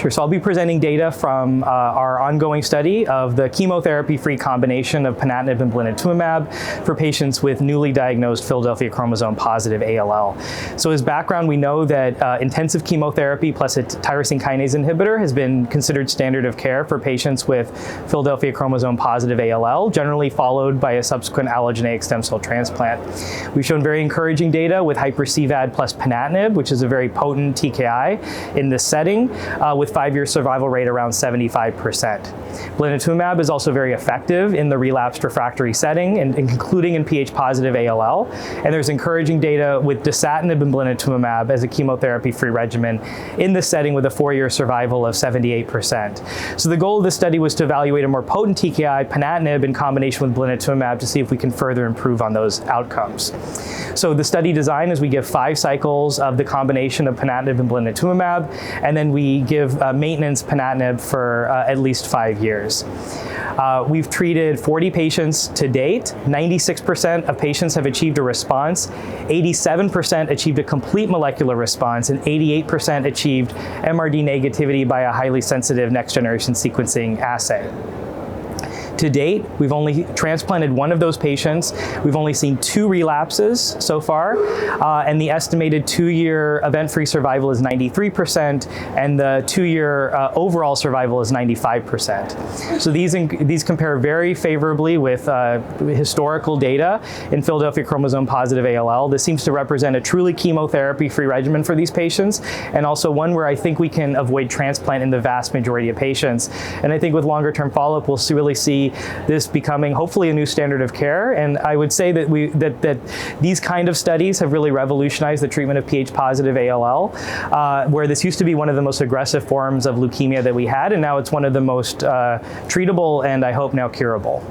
Sure, so I'll be presenting data from our ongoing study of the chemotherapy-free combination of Ponatinib and Blinatumomab for patients with newly diagnosed Philadelphia chromosome positive ALL. So as background, we know that intensive chemotherapy plus a tyrosine kinase inhibitor has been considered standard of care for patients with Philadelphia chromosome positive ALL, generally followed by a subsequent allogeneic stem cell transplant. We've shown very encouraging data with hyper-CVAD plus Ponatinib, which is a very potent TKI in this setting, with 5-year survival rate around 75%. Blinatumomab is also very effective in the relapsed refractory setting, and including in pH-positive ALL. And there's encouraging data with dasatinib and blinatumomab as a chemotherapy-free regimen in this setting with a 4-year survival of 78%. So the goal of this study was to evaluate a more potent TKI, Ponatinib, in combination with blinatumomab to see if we can further improve on those outcomes. So the study design is we give 5 cycles of the combination of Ponatinib and blinatumomab, and then we give maintenance Ponatinib for at least 5 years. We've treated 40 patients to date. 96% of patients have achieved a response, 87% achieved a complete molecular response, and 88% achieved MRD negativity by a highly sensitive next-generation sequencing assay. To date, we've only transplanted 1 of those patients. We've only seen 2 relapses so far, and the estimated 2-year event-free survival is 93%, and the 2-year overall survival is 95%. So these compare very favorably with historical data in Philadelphia chromosome-positive ALL. This seems to represent a truly chemotherapy-free regimen for these patients, and also one where I think we can avoid transplant in the vast majority of patients. And I think with longer-term follow-up, we'll really see this becoming hopefully a new standard of care. And I would say that that these kind of studies have really revolutionized the treatment of pH-positive ALL, where this used to be one of the most aggressive forms of leukemia that we had, and now it's one of the most treatable and I hope now curable.